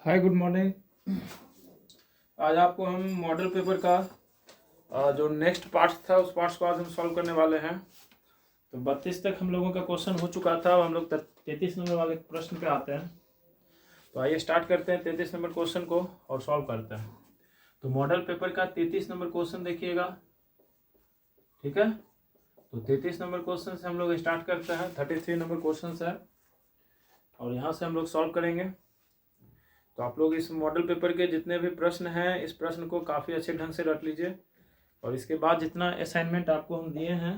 Hi good morning. आज आपको हम मॉडल पेपर का जो नेक्स्ट पार्ट था उस पार्ट्स को आज हम सॉल्व करने वाले हैं। तो 32 तक हम लोगों का क्वेश्चन हो चुका था। अब हम लोग 33 नंबर वाले प्रश्न पे आते हैं। तो आइए स्टार्ट करते हैं 33 नंबर क्वेश्चन को और सॉल्व करते हैं। तो मॉडल पेपर का 33 नंबर क्वेश्चन देखिएगा, ठीक है। तो 33 नंबर क्वेश्चन से हम लोग स्टार्ट करते हैं। 33 नंबर क्वेश्चन है और यहाँ से हम लोग सॉल्व करेंगे। तो आप लोग इस मॉडल पेपर के जितने भी प्रश्न हैं इस प्रश्न को काफ़ी अच्छे ढंग से रख लीजिए और इसके बाद जितना असाइनमेंट आपको हम दिए हैं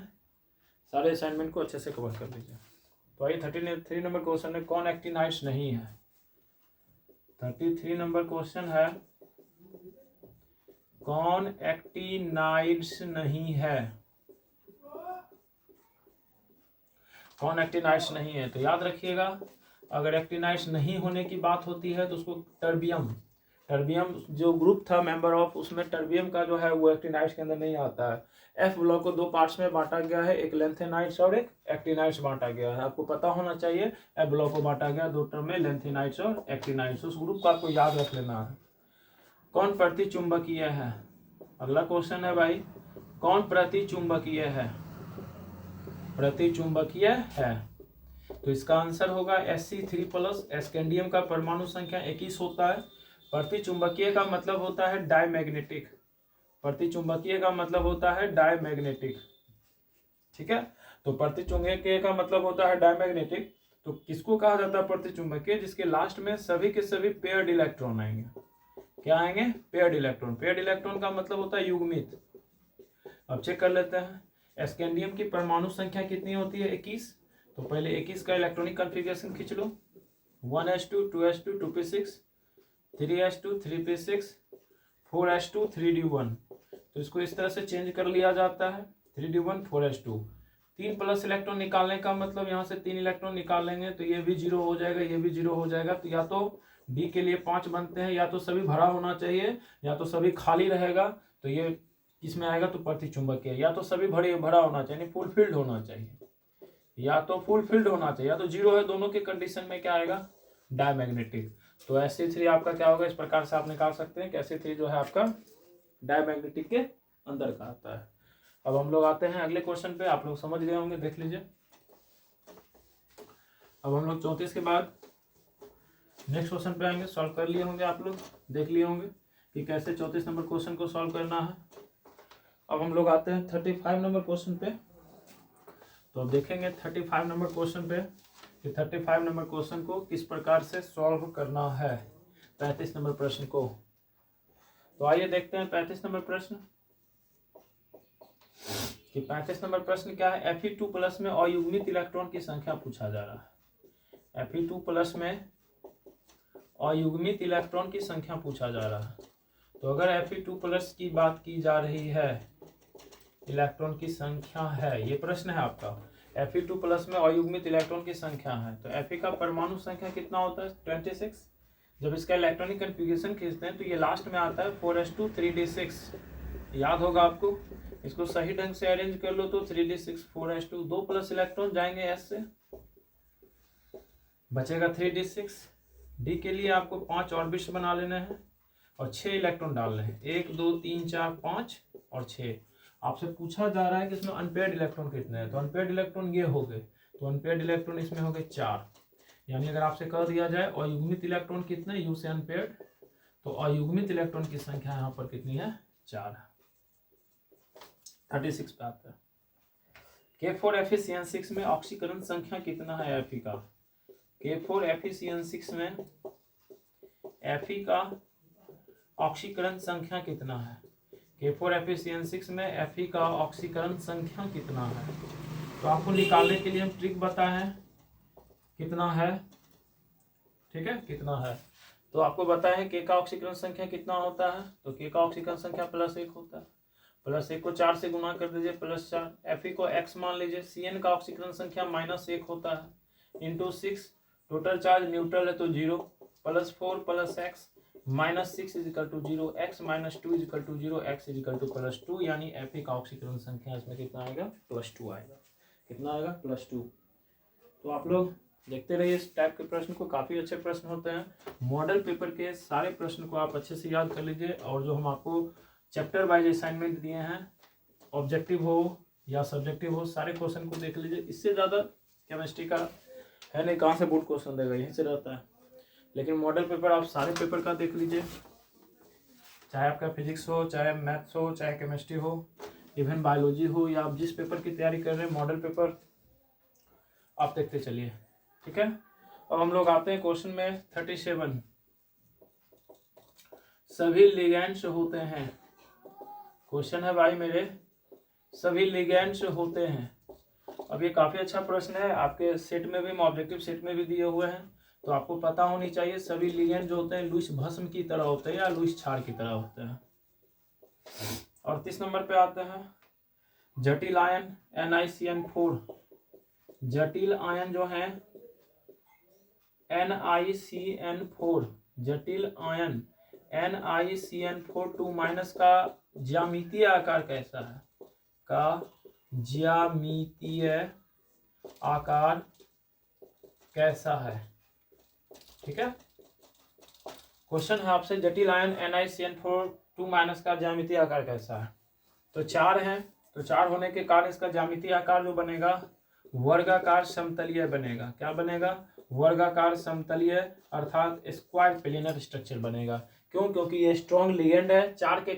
सारे असाइनमेंट को अच्छे से कवर कर लीजिए। तो आइए 33 नंबर क्वेश्चन है, कौन एक्टिनाइड्स नहीं है। 33 नंबर क्वेश्चन है, कौन एक्टिनाइड्स नहीं है। कौन एक्टिनाइड्स नहीं है। तो याद रखिएगा, अगर एक्टिनाइड्स नहीं होने की बात होती है तो उसको टर्बियम जो ग्रुप था मेंबर ऑफ, उसमें टर्बियम का जो है वो एक्टिनाइड्स के अंदर नहीं आता है। एफ ब्लॉक को दो पार्ट्स में बांटा गया है, एक लेंथेनाइड्स और एक एक्टिनाइड्स बांटा गया है। आपको पता होना चाहिए एफ ब्लॉक को बांटा गया दो टर्म में, लेंथेनाइड्स और एक्टिनाइड्स। उस ग्रुप को आपको याद रख लेना है। कौन प्रतिचुंबकीय है। अगला क्वेश्चन है भाई, कौन प्रतिचुंबकीय है। प्रतिचुंबकीय है तो इसका आंसर होगा Sc3+। एस्केंडियम का परमाणु संख्या 21 होता है। प्रतिचुंबकीय का मतलब होता है डायमैग्नेटिक। प्रतिचुंबकीय का मतलब होता है डायमैग्नेटिक, ठीक है। तो प्रतिचुंबकीय का मतलब होता है डायमैग्नेटिक। तो किसको कहा जाता है प्रतिचुंबकीय, जिसके लास्ट में सभी के सभी पेयर्ड इलेक्ट्रॉन आएंगे। क्या आएंगे, पेयर्ड इलेक्ट्रॉन। पेयर्ड इलेक्ट्रॉन का मतलब होता है युग्मित। अब चेक कर लेते हैं, एस्केंडियम की परमाणु संख्या कितनी होती है, 21। तो पहले 21 का इलेक्ट्रॉनिक कॉन्फ़िगरेशन खींच लो, 1s2 2s2 2p6 3s2 3p6 4s2 3d1। तो इसको इस तरह से चेंज कर लिया जाता है, 3d1 4s2। 3 प्लस इलेक्ट्रॉन निकालने का मतलब यहाँ से 3 इलेक्ट्रॉन निकाल लेंगे तो ये भी 0 हो जाएगा, ये भी 0 हो जाएगा। तो या तो डी के लिए 5 बनते हैं, या तो सभी भरा होना चाहिए या तो सभी खाली रहेगा। तो ये किसमें आएगा, तो प्रतिचुंबकीय। या तो सभी भरा होना चाहिए, फुलफिल्ड होना चाहिए, या तो फुलफिल्ड होना चाहिए, या तो 0 है। दोनों के कंडीशन में क्या आएगा, डायमैग्नेटिक। तो Sc3 आपका क्या होगा, इस प्रकार से आप निकाल सकते हैं कि Sc3 जो है आपका डायमैग्नेटिक के अंदर का आता है। अब हम लोग आते हैं अगले क्वेश्चन पे। आप लोग समझ गए होंगे, देख लीजिए। अब हम लोग 34 के बाद नेक्स्ट क्वेश्चन पे आएंगे। सॉल्व कर लिए होंगे आप लोग, देख लिए होंगे कि कैसे 34 नंबर क्वेश्चन को सॉल्व करना है। अब हम लोग आते हैं 35 नंबर क्वेश्चन पे। तो अब देखेंगे 35 नंबर क्वेश्चन पे कि 35 नंबर क्वेश्चन को किस प्रकार से सॉल्व करना है 35 नंबर प्रश्न को। तो आइए देखते हैं 35 नंबर प्रश्न कि 35 नंबर प्रश्न क्या है। Fe2+ में अयुग्मित इलेक्ट्रॉन की संख्या पूछा जा रहा है। Fe2+ में अयुग्मित इलेक्ट्रॉन की संख्या पूछा जा रहा है। तो अगर Fe2+ की बात की जा रही है, इलेक्ट्रॉन की संख्या है, ये प्रश्न है आपका। Fe2+ में अयुग्मित इलेक्ट्रॉन की संख्या है तो Fe का परमाणु संख्या कितना होता है, 26। जब इसका इलेक्ट्रॉनिक कन्फिग्रेशन खींचते हैं तो ये लास्ट में आता है 4s2 3d6। याद होगा आपको, इसको सही ढंग से अरेंज कर लो तो 3d6 4s2, 2 प्लस इलेक्ट्रॉन जाएंगे s से, बचेगा 3d6। डी के लिए आपको 5 ऑर्बिट्स बना लेने हैं और 6 इलेक्ट्रॉन डालने हैं, 1 2 3 4 5 और 6। आपसे पूछा जा रहा है कि इसमें अनपेयर्ड इलेक्ट्रॉन कितने हैं। तो अनपेयर्ड इलेक्ट्रॉन ये हो गए, तो अनपेयर्ड इलेक्ट्रॉन इसमें हो गए 4। यानी अगर आपसे कह दिया जाए अयुग्मित इलेक्ट्रॉन कितने, यू से अनपेयर्ड, तो अयुग्मित इलेक्ट्रॉन की संख्या यहाँ पर कितनी है, 4 है। 36 पे आता है। K4Fe6 में ऑक्सीकरण संख्या कितना है Fe का। K4Fe6 में Fe का ऑक्सीकरण संख्या कितना है। K4Fe6 में Fe का ऑक्सीकरण संख्या कितना है। तो आपको निकालने के लिए हम ट्रिक बताए हैं, कितना है, ठीक है, कितना है। तो आपको बताया है K का ऑक्सीकरण संख्या कितना होता है। तो K का ऑक्सीकरण संख्या +1 होता है। +1 को 4 से गुना कर दीजिए, +4। Fe को x मान लीजिए। Cn का ऑक्सीकरण संख्या -1 होता है, इंटू 6। टोटल चार्ज न्यूट्रल है तो 0, +4 + x -6 = 0, x - 2 = 0, x = +2। यानी Fe का ऑक्सीकरण संख्या इसमें कितना आएगा, +2 आएगा। कितना आएगा, +2। तो आप लोग देखते रहिए इस टाइप के प्रश्न को, काफ़ी अच्छे प्रश्न होते हैं। मॉडल पेपर के सारे प्रश्न को आप अच्छे से याद कर लीजिए, और जो हम आपको चैप्टर वाइज असाइनमेंट दिए हैं, ऑब्जेक्टिव हो या सब्जेक्टिव हो, सारे क्वेश्चन को देख लीजिए। इससे ज़्यादा केमिस्ट्री का है नहीं, कहाँ से बोर्ड क्वेश्चन देगा, यहीं से रहता है। लेकिन मॉडल पेपर आप सारे पेपर का देख लीजिए, चाहे आपका फिजिक्स हो, चाहे मैथ्स हो, चाहे केमिस्ट्री हो, इवन बायोलॉजी हो, या आप जिस पेपर की तैयारी कर रहे हैं मॉडल पेपर आप देखते चलिए, ठीक है। अब हम लोग आते हैं क्वेश्चन में 37। सभी लिगेंड्स होते हैं, क्वेश्चन है भाई मेरे, सभी लिगेंड्स होते हैं। अब ये काफ़ी अच्छा प्रश्न है, आपके सेट में भी, ऑब्जेक्टिव सेट में भी दिए हुए हैं, तो आपको पता होनी चाहिए सभी लिगेंड जो होते हैं लुईस भस्म की तरह होते हैं या लुईस क्षार की तरह होते हैं। और 30 नंबर पे आते हैं जटिल आयन NiCN4। जटिल आयन जो है NiCN4, जटिल आयन NiCN4 2- का ज्यामितीय आकार कैसा है, का ज्यामितीय आकार कैसा है, ठीक है। क्वेश्चन है आपसे जटिल आयन NiCN4 2- का ज्यामितीय आकार कैसा है। तो 4 है, तो 4 होने के कारण इसका ज्यामितीय आकार जो बनेगा वर्गाकार समतलीय बनेगा। क्या बनेगा, वर्गाकार समतलीय, अर्थात स्क्वायर प्लेनर स्ट्रक्चर बनेगा। क्यों, क्योंकि ये स्ट्रॉन्ग लिगेंड है। 4 के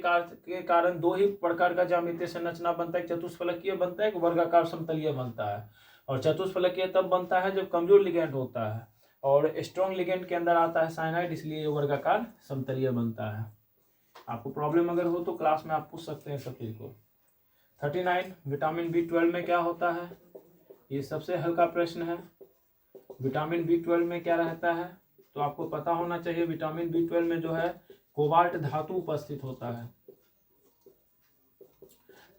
कारण 2 ही प्रकार का ज्यामितीय संरचना बनता है, एक चतुष्फलकीय बनता है, एक वर्गाकार समतलीय बनता है। और चतुष्फलकीय तब बनता है जब कमजोर लिगेंड होता है, और स्ट्रॉन्ग लिगेंड के अंदर आता है साइनाइड, इसलिए वर्गाकार समतलीय बनता है। आपको प्रॉब्लम अगर हो तो क्लास में आप पूछ सकते हैं सब चीज को। 39 विटामिन B12 में क्या होता है, ये सबसे हल्का प्रश्न है। विटामिन B12 में क्या रहता है, तो आपको पता होना चाहिए विटामिन B12 में जो है कोबाल्ट धातु उपस्थित होता है।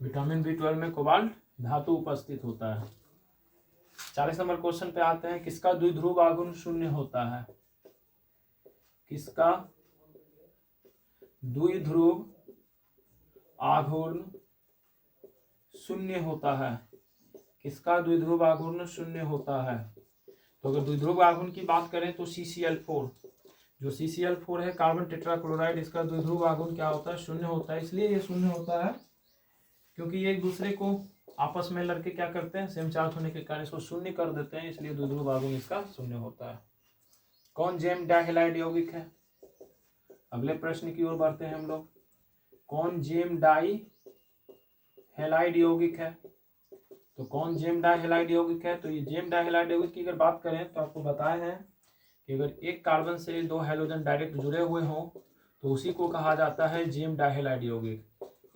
विटामिन B12 में कोबाल्ट धातु उपस्थित होता है। 40 नंबर क्वेश्चन पे आते हैं, किसका द्विध्रुव आघूर्ण शून्य होता है, किसका द्विध्रुव आघूर्ण शून्य होता है, किसका द्विध्रुव आघूर्ण शून्य होता है। तो अगर द्विध्रुव आघूर्ण की बात करें तो CCl4, जो CCl4 है कार्बन टेट्राक्लोराइड, इसका द्विध्रुव आघूर्ण क्या होता है, शून्य होता है। इसलिए ये शून्य होता है क्योंकि ये एक दूसरे को आपस में लड़के क्या करते हैं, सेम चार्ज होने के कारण इसको शून्य कर देते हैं, इसलिए द्विध्रुव आघूर्ण इसका शून्य होता है। कौन जेम डाइहैलाइड यौगिक है, अगले प्रश्न की ओर बढ़ते हैं हम लोग। कौन जेम डाइहैलाइड यौगिक है, तो कौन जेम डाइहैलाइड यौगिक है, तो ये जेम डाइहैलाइड यौगिक की अगर बात करें तो आपको बताए हैं कि अगर एक कार्बन से 2 हाइड्रोजन डायरेक्ट जुड़े हुए हों तो उसी को कहा जाता है जेम डाइहैलाइड यौगिक।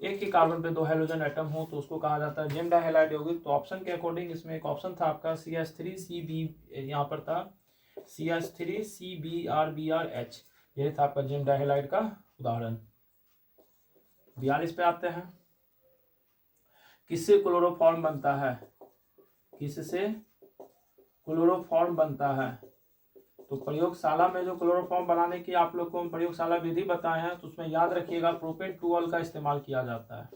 एक ही कार्बन पे 2 हाइड्रोजन एटम हो तो उसको कहा जाता है जेम डाइहैलाइड यौगिक। तो ऑप्शन के अकॉर्डिंग इसमें एक ऑप्शन था आपका CH3CB, यहाँ पर था CH3CBr BrH, यही था आपका जेम डाइहैलाइड का उदाहरण। 42 पे आते हैं, किससे क्लोरोफॉर्म बनता है, किससे क्लोरोफॉर्म बनता है। तो प्रयोगशाला में जो क्लोरोफॉर्म बनाने की आप लोग को प्रयोगशाला विधि बताए हैं, तो उसमें याद रखिएगा प्रोपेन टूऑल का इस्तेमाल किया जाता है।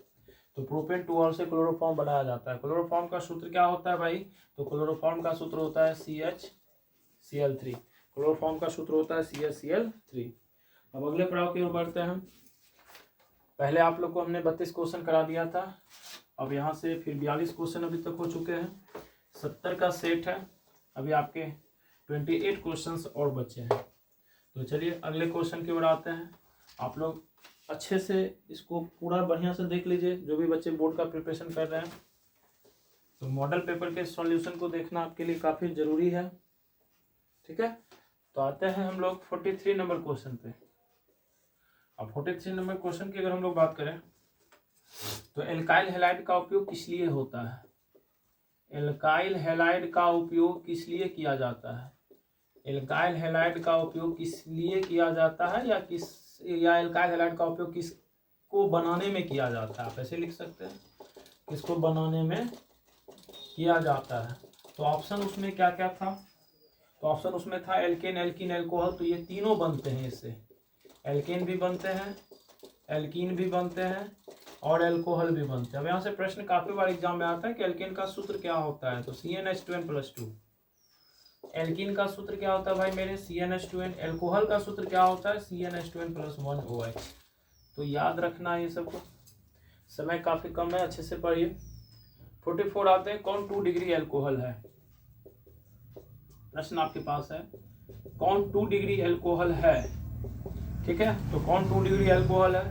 तो प्रोपेन टूऑल से क्लोरोफॉर्म बनाया जाता है। क्लोरोफॉर्म का सूत्र क्या होता है भाई, तो क्लोरोफॉर्म का सूत्र होता है CHCl3। क्लोरोफॉर्म का सूत्र होता है CHCl3। अब अगले प्रयोग की ओर बढ़ते हैं। पहले आप लोग को हमने 32 क्वेश्चन करा दिया था, अब यहाँ से फिर 42 क्वेश्चन अभी तक हो चुके हैं। 70 का सेट है, अभी आपके 28 क्वेश्चंस और बचे हैं। तो चलिए अगले क्वेश्चन की ओर आते हैं। आप लोग अच्छे से इसको पूरा बढ़िया से देख लीजिए, जो भी बच्चे बोर्ड का प्रिपरेशन कर रहे हैं। तो मॉडल पेपर के सॉल्यूशन को देखना आपके लिए काफ़ी ज़रूरी है, ठीक है। तो आते हैं हम लोग 43 नंबर क्वेश्चन पे। अब 43 नंबर क्वेश्चन की अगर हम लोग बात करें तो एल्काइल हैलाइड का उपयोग किस लिए होता है, एल्काइल हैलाइड का उपयोग किस लिए किया जाता है, एल्काइल हैलाइड का उपयोग किस लिए किया जाता है, या एल्काइल हैलाइड का उपयोग किसको बनाने में किया जाता है, आप ऐसे लिख सकते हैं, किसको बनाने में किया जाता है। तो ऑप्शन उसमें क्या क्या था, तो ऑप्शन उसमें था एल्केन, एल्कीन, एल्कोहल। तो ये तीनों बनते हैं इससे, एल्केन भी बनते हैं, एल्कीन भी बनते हैं और एल्कोहल भी बनते हैं। अब यहाँ से प्रश्न काफी बार एग्जाम में आता है कि एल्केन का सूत्र क्या होता है, तो CnH2n+2। एल्कीन का सूत्र क्या होता है भाई मेरे, CnH2n। एल्कोहल का सूत्र क्या होता है, CnH2n + 1OH। तो याद रखना ये सबको, समय काफी कम है, अच्छे से पढ़िए। 44 आते हैं, कौन 2 डिग्री एल्कोहल है? प्रश्न आपके पास है, कौन 2 डिग्री एल्कोहल है? ठीक है, तो कौन 2 डिग्री एल्कोहल है?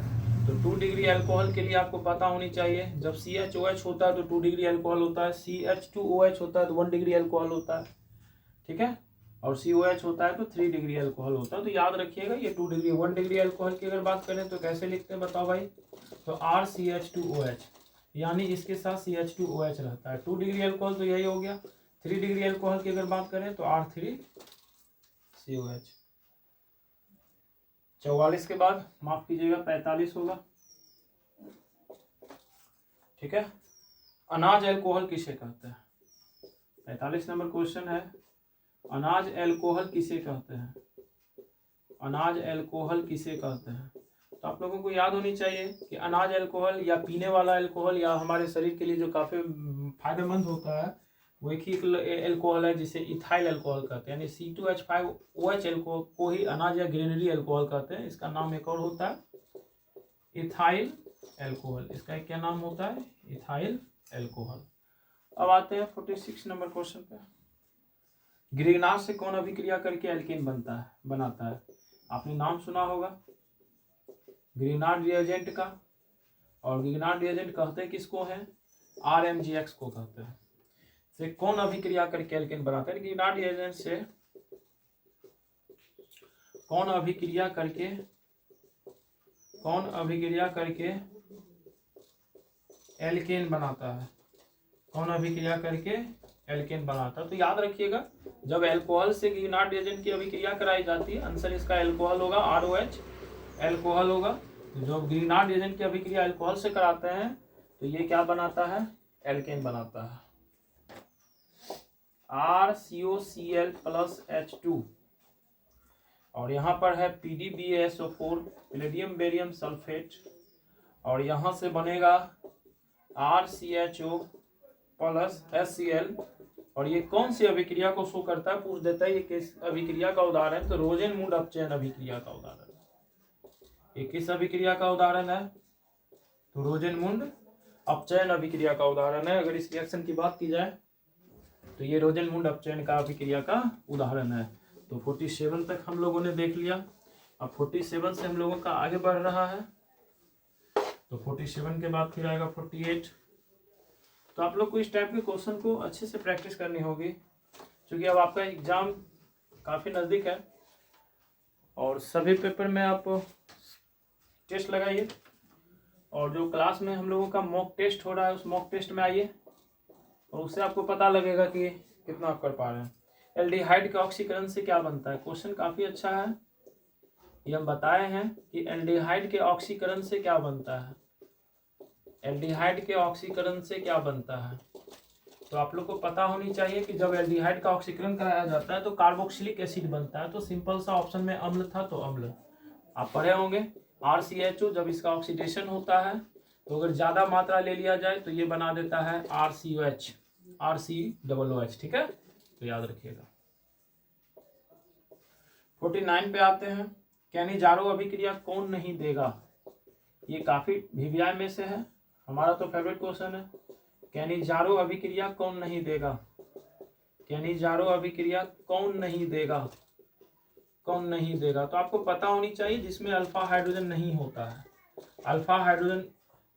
तो 2 डिग्री एल्कोहल के लिए आपको पता होनी चाहिए, जब CHOH होता है तो 2 डिग्री एल्कोहल होता है, CH2OH होता है तो 1 डिग्री एल्कोहल होता है। ठीक है, और COH होता है तो 3 डिग्री एल्कोहल होता है। तो याद रखिएगा, ये 2 डिग्री 1 डिग्री एल्कोहल की अगर बात करें तो कैसे लिखते हैं बताओ भाई, तो RCH2OH, यानी इसके साथ CH2OH रहता है। 2 डिग्री एल्कोहल तो यही हो गया। 3 डिग्री एल्कोहल की अगर बात करें तो R3COH। 44 के बाद माफ कीजिएगा 45 होगा। ठीक है, अनाज एल्कोहल किसे कहते हैं? 45 नंबर क्वेश्चन है, अनाज एल्कोहल किसे कहते हैं? अनाज एल्कोहल किसे कहते हैं? तो आप लोगों को याद होनी चाहिए कि अनाज एल्कोहल या पीने वाला एल्कोहल या हमारे शरीर के लिए जो काफी फायदेमंद होता है वो एक ही एल्कोहल है जिसे इथाइल एल्कोहल कहते हैं, यानी C2H5OH एल्कोहल को ही अनाज या ग्रेनरी एल्कोहल कहते हैं। इसका नाम एक और होता है इथाइल एल्कोहल। इसका एक क्या नाम होता है, इथाइल एल्कोहल। अब आते हैं 46 नंबर क्वेश्चन पे। ग्रिग्नार्ड से कौन अभिक्रिया करके एल्केन बनाता है? आपने नाम सुना होगा ग्रिग्नार्ड रिएजेंट का, और ग्रिग्नार्ड रिएजेंट कहते हैं किसको है, RMGX को कहते हैं। से कौन अभिक्रिया करके एल्केन बनाता है? ग्रिग्नार्ड रिएजेंट से कौन अभिक्रिया करके एल्केन बनाता है? कौन अभिक्रिया करके एल्केन बनाता है? तो याद रखिएगा, जब एल्कोहल से ग्रिग्नार्ड रिएजेंट की अभिक्रिया कराई जाती है, आंसर इसका एल्कोहल होगा, ROH एल्कोहल होगा। तो जब ग्रिग्नार्ड रिएजेंट की अभिक्रिया एल्कोहल से कराते हैं तो ये क्या बनाता है, एल्केन बनाता है, RCOCl + H2। और यहाँ पर है PDBaSO4, पैलेडियम बेरियम सल्फेट, और यहाँ से बनेगा RCHO + HCl। और ये कौन सी अभिक्रिया को शो करता है, पूछ देता है ये किस अभिक्रिया का उदाहरण? तो रोजेनमुंड अपचयन अभिक्रिया का उदाहरण है। ये किस अभिक्रिया का उदाहरण है? तो रोजेनमुंड अपचयन अभिक्रिया का उदाहरण है। अगर इस रिएक्शन की बात की जाए तो ये रोजेनमुंड अपचयन का अभिक्रिया का उदाहरण है। तो 47 तक हम लोगों ने देख लिया। अब 47 से हम लोगों का आगे बढ़ रहा है, तो 47 के बाद फिर आएगा 48। तो आप लोग को इस टाइप के क्वेश्चन को अच्छे से प्रैक्टिस करनी होगी, क्योंकि अब आपका एग्जाम काफ़ी नज़दीक है और सभी पेपर में आप टेस्ट लगाइए। और जो क्लास में हम लोगों का मॉक टेस्ट हो रहा है उस मॉक टेस्ट में आइए, और उससे आपको पता लगेगा कि कितना आप कर पा रहे हैं। एल्डिहाइड के ऑक्सीकरण से क्या बनता है? क्वेश्चन काफ़ी अच्छा है। ये हम बताए हैं कि एल्डिहाइड के ऑक्सीकरण से क्या बनता है। एल्डिहाइड के ऑक्सीकरण से क्या बनता है? तो आप लोग को पता होनी चाहिए कि जब एल्डिहाइड का ऑक्सीकरण कराया जाता है तो कार्बोक्सिलिक एसिड बनता है। तो सिंपल सा ऑप्शन में अम्ल था, तो अम्ल आप पढ़े होंगे। RCHO जब इसका ऑक्सीडेशन होता है तो अगर ज़्यादा मात्रा ले लिया जाए तो ये बना देता है RCOH, RCOOH। ठीक है, तो याद रखिएगा। 49 पे आते हैं, कैनिजारो अभिक्रिया कौन नहीं देगा? ये काफ़ी VVI में से है, हमारा तो फेवरेट क्वेश्चन है। कैनिजारो अभिक्रिया कौन नहीं देगा? कैनिजारो अभिक्रिया कौन नहीं देगा? कौन नहीं देगा? तो आपको पता होनी चाहिए जिसमें अल्फा हाइड्रोजन नहीं होता है। अल्फा हाइड्रोजन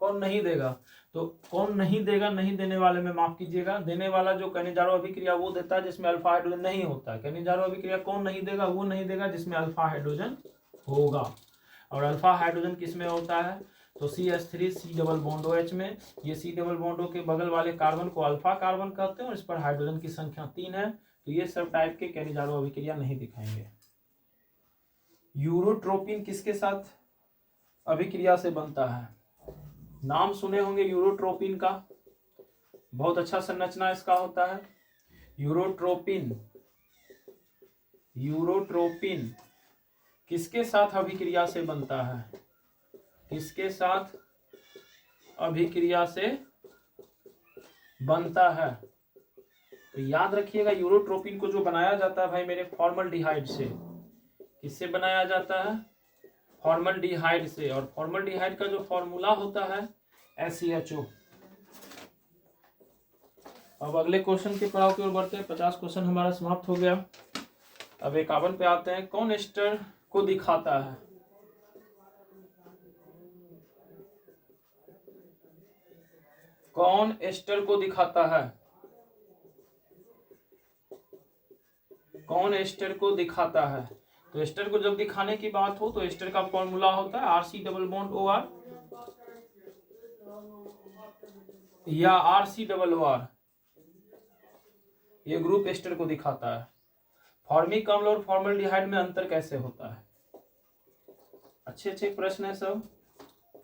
कौन नहीं देगा? तो कौन नहीं देगा, नहीं देने वाले में माफ कीजिएगा, देने वाला जो कैनिजारो अभिक्रिया वो देता है जिसमें अल्फा हाइड्रोजन नहीं होता है। कैनिजारो अभिक्रिया कौन नहीं देगा? वो नहीं देगा जिसमें अल्फा हाइड्रोजन होगा। और अल्फा हाइड्रोजन किस में होता है? तो CH3 C double bond OH में। ये C डबल बॉन्डो के बगल वाले कार्बन को अल्फा कार्बन कहते हैं और इस पर हाइड्रोजन की संख्या 3 है। तो ये सब टाइप के कैनिजारो अभिक्रिया नहीं दिखाएंगे। यूरोट्रोपिन किसके साथ अभिक्रिया से बनता है? नाम सुने होंगे यूरोट्रोपिन का, बहुत अच्छा संरचना इसका होता है। यूरोट्रोपिन किसके साथ अभिक्रिया से बनता है? किसके साथ अभिक्रिया से बनता है? तो याद रखिएगा यूरोट्रोपिन को जो बनाया जाता है भाई मेरे फॉर्मल्डिहाइड से। किससे बनाया जाता है? फॉर्मल्डिहाइड से। और फॉर्मल्डिहाइड का जो फॉर्मूला होता है SeHO। अब अगले क्वेश्चन के पड़ाव की ओर बढ़ते हैं। 50 क्वेश्चन हमारा समाप्त हो गया। अब 51 पे आते हैं। कौन एस्टर को दिखाता है? कौन एस्टर को दिखाता है? कौन एस्टर को दिखाता है? तो एस्टर को जब दिखाने की बात हो तो एस्टर का फॉर्मूला होता है RC डबल बॉन्ड OR या RC डबल OR। ये ग्रुप एस्टर को दिखाता है। फॉर्मिक अम्ल और फॉर्मल्डिहाइड में अंतर कैसे होता है? अच्छे अच्छे प्रश्न है सब।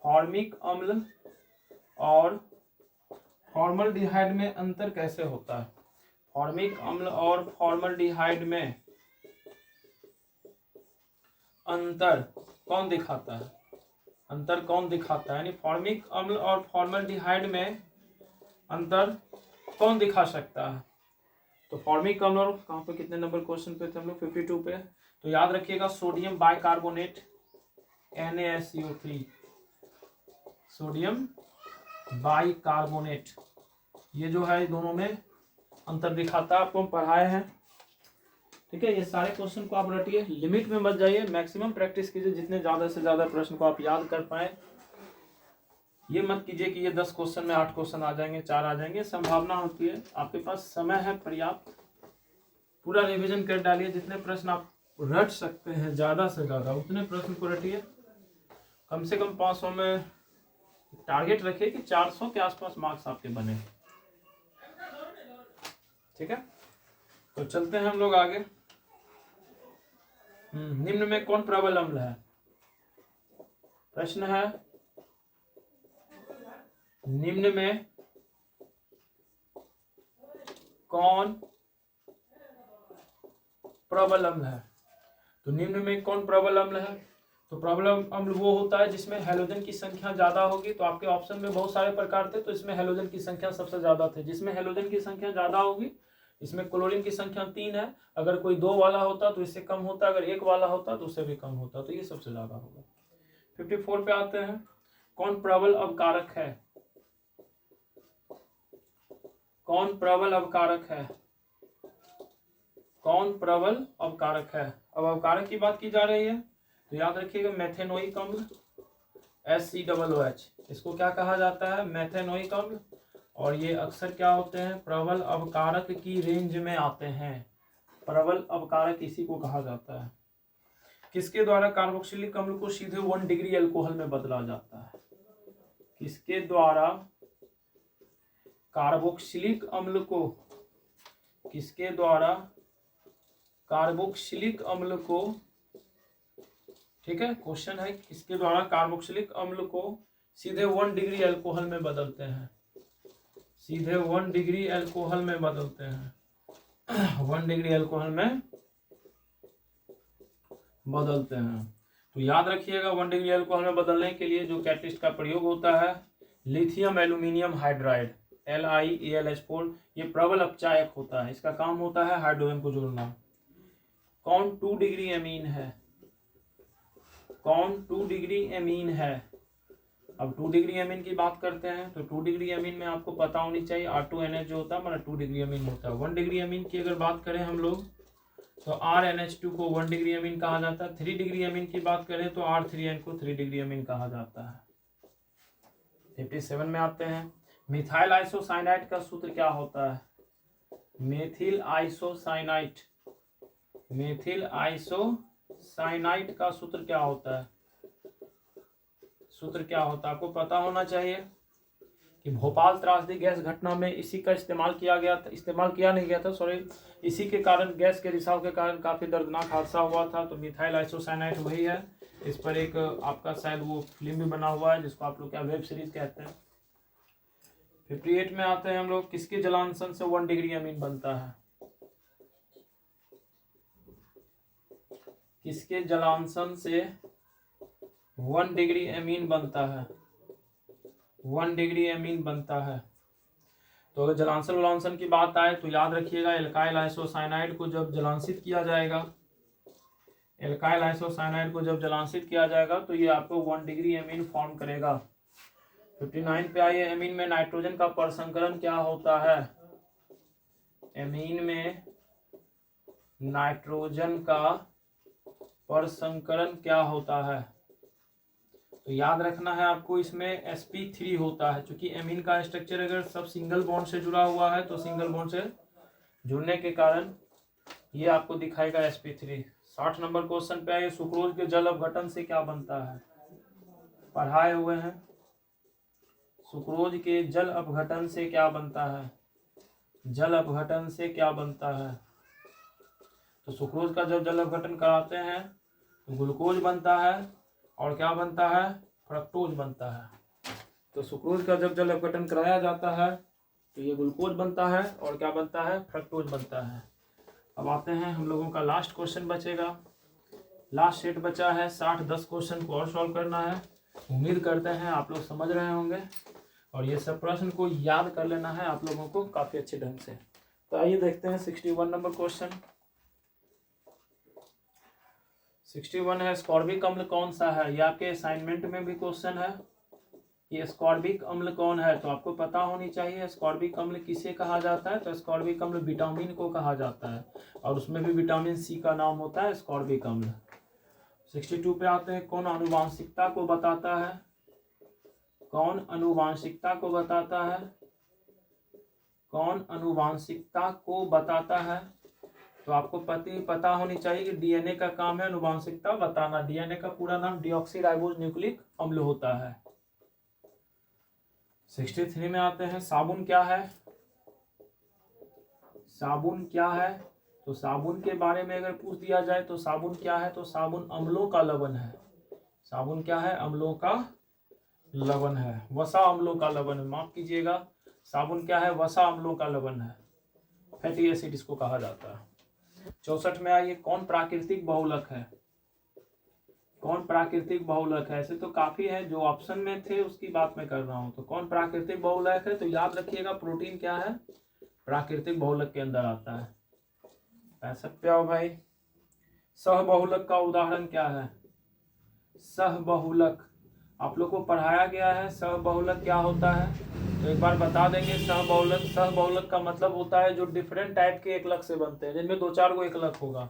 फॉर्मिक अम्ल और फॉर्मल्डिहाइड में अंतर कैसे होता है? फॉर्मिक अम्ल और फॉर्मल्डिहाइड में अंतर कौन दिखाता है? अंतर कौन दिखाता है? यानी फॉर्मिक अम्ल और फॉर्मल्डिहाइड में अंतर कौन दिखा सकता है? तो फॉर्मिक अम्ल और कहाँ पे कितने नंबर क्वेश्चन पे थे हम लोग? 52 पे। तो याद रखिएगा sodium bicarbonate NaSCO3, sodium bicarbonate, ये जो है दोनों में अंतर दिखाता है। आपको हम पढ़ाए हैं, ठीक है। ये सारे क्वेश्चन को आप रटिए, लिमिट में मत जाइए, मैक्सिमम प्रैक्टिस कीजिए, जितने ज्यादा से ज्यादा प्रश्न को आप याद कर पाए। ये मत कीजिए कि ये 10 क्वेश्चन में 8 क्वेश्चन आ जाएंगे, 4 आ जाएंगे। संभावना होती है, आपके पास समय है पर्याप्त, पूरा रिवीजन कर डालिए। जितने प्रश्न आप रट सकते हैं ज्यादा से ज्यादा उतने प्रश्न को रटिए। कम से कम 500 में टारगेट रखिए कि 400 के आसपास मार्क्स आपके बने, ठीक है। तो चलते हैं हम लोग आगे। निम्न में कौन प्रबल अम्ल है? प्रश्न है निम्न में कौन प्रबल अम्ल है? तो निम्न में कौन प्रबल अम्ल है? तो प्रबल अम्ल वो होता है जिसमें हैलोजन की संख्या ज्यादा होगी। तो आपके ऑप्शन में बहुत सारे प्रकार थे, तो इसमें हैलोजन की संख्या सबसे ज्यादा थे। जिसमें हैलोजन की संख्या ज्यादा होगी, इसमें क्लोरीन की संख्या 3 है। अगर कोई 2 वाला होता तो इससे कम होता, अगर 1 वाला होता तो उससे भी कम होता, तो ये सबसे ज्यादा होगा। 54 पे आते हैं। कौन प्रबल अवकारक है? कौन प्रबल अवकारक है? कौन प्रबल अवकारक है? अब अवकारक की बात की जा रही है, तो याद रखिएगा मेथेनोइक अम्ल HCOOH, इसको क्या कहा जाता है? मेथेनोइक अम्ल। और ये अक्सर क्या होते हैं? प्रबल अवकारक की रेंज में आते हैं। प्रबल अवकारक इसी को कहा जाता है। किसके द्वारा कार्बोक्सिलिक अम्ल को सीधे 1 डिग्री अल्कोहल में बदला जाता है? किसके द्वारा कार्बोक्सिलिक अम्ल को, किसके द्वारा कार्बोक्सिलिक अम्ल को, ठीक है, क्वेश्चन है किसके द्वारा कार्बोक्सिलिक अम्ल को सीधे 1 डिग्री अल्कोहल में बदलते हैं? सीधे 1 डिग्री अल्कोहल में बदलते हैं। 1 डिग्री अल्कोहल में बदलते हैं। तो याद रखिएगा 1 डिग्री अल्कोहल में बदलने के लिए जो कैटलिस्ट का प्रयोग होता है लिथियम एल्यूमिनियम हाइड्राइड LiAlH4, ये प्रबल अपचायक होता है। इसका काम होता है हाइड्रोजन को जोड़ना। कौन 2 डिग्री एमीन है? कौन 2 डिग्री एमीन है? अब 2 डिग्री एमीन की बात करते हैं तो 2 डिग्री एमीन में आपको पता होनी चाहिए R2NH जो होता है हमारा 2 डिग्री एमीन होता है। 1 डिग्री एमीन की अगर बात करें हम लोग तो RNH2 को 1 डिग्री एमीन कहा जाता है। 3 डिग्री एमीन की बात करें तो R3N को 3 डिग्री एमीन कहा जाता है। 57 में आते हैं। मिथाइल आइसोसाइनाइड का सूत्र क्या होता है? मेथिल आइसोसाइनाइड, मेथिल आइसोसाइनाइड का सूत्र क्या होता है? सूत्र क्या होता है आपको पता होना चाहिए कि भोपाल त्रासदी गैस घटना में इसी का इस्तेमाल किया गया था, इस्तेमाल किया नहीं गया था सॉरी, इसी के कारण गैस के रिसाव के कारण काफी दर्दनाक हादसा हुआ था। तो मिथाइल आइसोसाइनाइड वही है। इस पर एक आपका शायद वो फिल्म भी बना हुआ है जिसको आप लोग क्या वेब सीरीज कहते हैं। 58 में आते हैं हम लोग। किसके जलांशन से 1 डिग्री अमीन बनता है? किसके जलांशन से 1 डिग्री अमीन बनता है? 1 डिग्री अमीन बनता है। तो अगर जलांशन उलांसन की बात आए तो याद रखिएगा एल्काइल आइसोसाइनाइड को जब जलांशित किया जाएगा, एल्काइल आइसोसाइनाइड को जब जलांशित किया जाएगा तो ये आपको 1 डिग्री एमीन फॉर्म करेगा। 59 पे आइए, एमीन में नाइट्रोजन का परसंकरण क्या होता है? एमीन में नाइट्रोजन का परसंकरण क्या होता है? तो याद रखना है आपको, इसमें sp3 होता है, क्योंकि एमीन का स्ट्रक्चर अगर सब सिंगल बॉन्ड से जुड़ा हुआ है तो सिंगल बॉन्ड से जुड़ने के कारण ये आपको दिखाएगा sp3। 60 नंबर क्वेश्चन पे आइए, सुक्रोज के जल अपघटन से क्या बनता है? पढ़ाए हुए हैं, सुक्रोज के जल अपघटन से क्या बनता है? जल अपघटन से क्या बनता है? तो सुक्रोज का जब जल अपघटन कराते हैं तो ग्लूकोज बनता है और क्या बनता है? फ्रक्टोज बनता है। तो सुक्रोज का जब जल अपघटन कराया जाता है तो ये ग्लूकोज बनता है और क्या बनता है? फ्रक्टोज बनता है। अब आते हैं, हम लोगों का लास्ट क्वेश्चन बचेगा, लास्ट सेट बचा है 60-10 क्वेश्चन को और सॉल्व करना है। उम्मीद करते हैं आप लोग समझ रहे होंगे और ये सब प्रश्न को याद कर लेना है आप लोगों को काफी अच्छे ढंग से। तो आइए देखते हैं 61 नंबर क्वेश्चन। 61 है, स्कॉर्बिक अम्ल कौन सा है? ये आपके असाइनमेंट में भी क्वेश्चन है, ये स्कॉर्बिक अम्ल कौन है? तो आपको पता होनी चाहिए स्कॉर्बिक अम्ल किसे कहा जाता है। तो स्कॉर्बिक अम्ल विटामिन को कहा जाता है और उसमें भी विटामिन सी का नाम होता है स्कॉर्बिक अम्ल। 62 पे आते हैं, कौन आनुवांशिकता को बताता है? कौन आनुवांशिकता को बताता है? कौन आनुवांशिकता को बताता है? तो आपको पता होनी चाहिए कि डीएनए का काम है आनुवांशिकता बताना। डीएनए का पूरा नाम डीऑक्सीराइबोज न्यूक्लिक अम्ल होता है। 63 में आते हैं, साबुन क्या है? साबुन क्या है? तो साबुन के बारे में अगर पूछ दिया जाए तो साबुन क्या है? तो साबुन अम्लों का लवण है। साबुन क्या है? अम्लों का लवण है, वसा अम्लों का लवण है, माफ कीजिएगा, साबुन क्या है? वसा अम्लों का लवण है, फैटी एसिड इसको कहा जाता है। 64 में आइए, कौन प्राकृतिक बहुलक है? कौन प्राकृतिक बहुलक है? ऐसे तो काफी है, जो ऑप्शन में थे उसकी बात मैं कर रहा हूं। तो कौन प्राकृतिक बहुलक है? तो याद रखिएगा प्रोटीन क्या है? प्राकृतिक बहुलक के अंदर आता है। 65 पे आओ भाई, सहबहुलक का उदाहरण क्या है? सहबहुलक आप लोग को पढ़ाया गया है, सहबहुलक क्या होता है? तो एक बार बता देंगे। सहबहुलक का मतलब होता है जो डिफरेंट टाइप के एकलक से बनते हैं, जिनमें 2-4 गो एकलक होगा।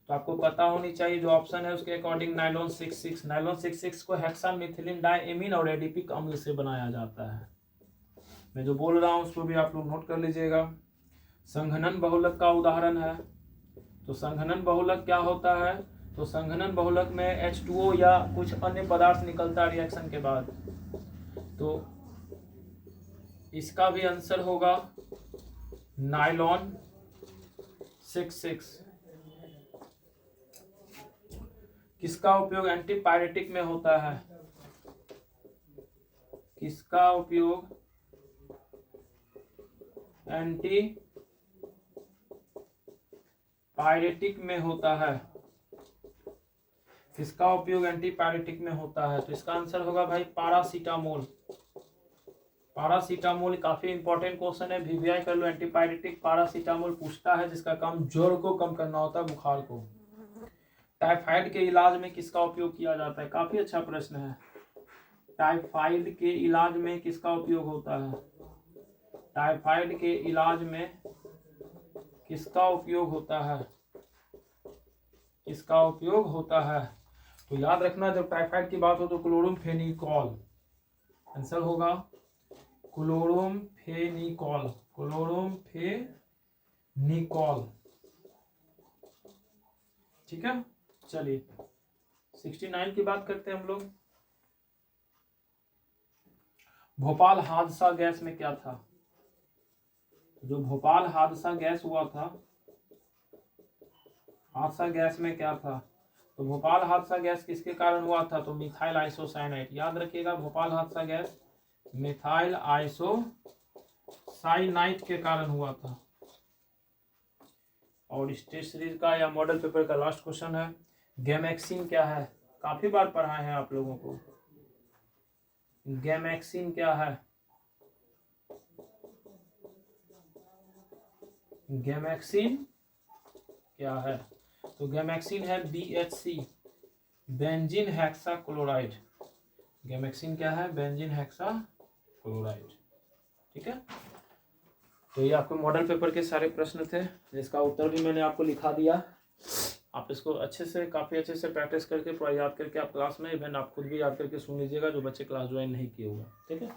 तो आपको पता होनी चाहिए जो ऑप्शन है उसके अकॉर्डिंग नाइलॉन 66 को हेक्सामिथिलीन डाइएमीन और एडिपिक अम्ल से बनाया जाता है। मैं जो बोल रहा हूँ उसको भी आप लोग नोट कर लीजिएगा। संघनन बहुलक का उदाहरण है। तो संघनन बहुलक क्या होता है? तो संघनन बहुलक में H2O या कुछ अन्य पदार्थ निकलता है रिएक्शन के बाद। तो इसका भी आंसर होगा नाइलॉन 66। किसका उपयोग एंटीपायरेटिक में होता है? किसका उपयोग एंटीपायरेटिक में होता है? किसका उपयोग एंटीपायरेटिक में होता है? तो इसका आंसर होगा भाई पारासीटामोल। पारासीटामोल काफी इंपॉर्टेंट क्वेश्चन है, वीवीआई कर लो। एंटीपायरेटिक पारासीटामोल पूछता है जिसका काम ज्वर को कम करना होता है, बुखार को। टाइफाइड के इलाज में किसका उपयोग किया जाता है? काफी अच्छा प्रश्न है। टाइफाइड के इलाज में किसका उपयोग होता है? टाइफाइड के इलाज में किसका उपयोग होता है? किसका उपयोग होता है? तो याद रखना, जब टाइफाइड की बात हो तो क्लोरोम्फेनिकॉल आंसर होगा। क्लोरोम्फेनिकॉल, क्लोरोम्फेनिकॉल, ठीक है। चलिए 69 की बात करते हैं हम लोग। भोपाल हादसा गैस में क्या था? जो भोपाल हादसा गैस हुआ था, हादसा गैस में क्या था? तो भोपाल हादसा गैस किसके कारण हुआ था? तो मिथाइल आइसोसाइनाइड। याद रखिएगा भोपाल हादसा गैस मिथाइल आइसोसाइनाइड के कारण हुआ था। और स्टेट सीरीज का या मॉडल पेपर का लास्ट क्वेश्चन है, गैमेक्सिन क्या है? काफी बार पढ़ाए हैं आप लोगों को। गैमेक्सिन क्या है? गैमेक्सिन क्या है? तो गैमेक्सिन है BHC, benzene hexa chloride. Gammexane क्या है? Benzene hexa chloride. ठीक है, तो ये आपके मॉडल पेपर के सारे प्रश्न थे, जिसका उत्तर भी मैंने आपको लिखा दिया। आप इसको अच्छे से, काफ़ी अच्छे से प्रैक्टिस करके, पूरा याद करके आप क्लास में, इवन आप खुद भी याद करके सुन लीजिएगा, जो बच्चे क्लास ज्वाइन नहीं किए हुए। ठीक है।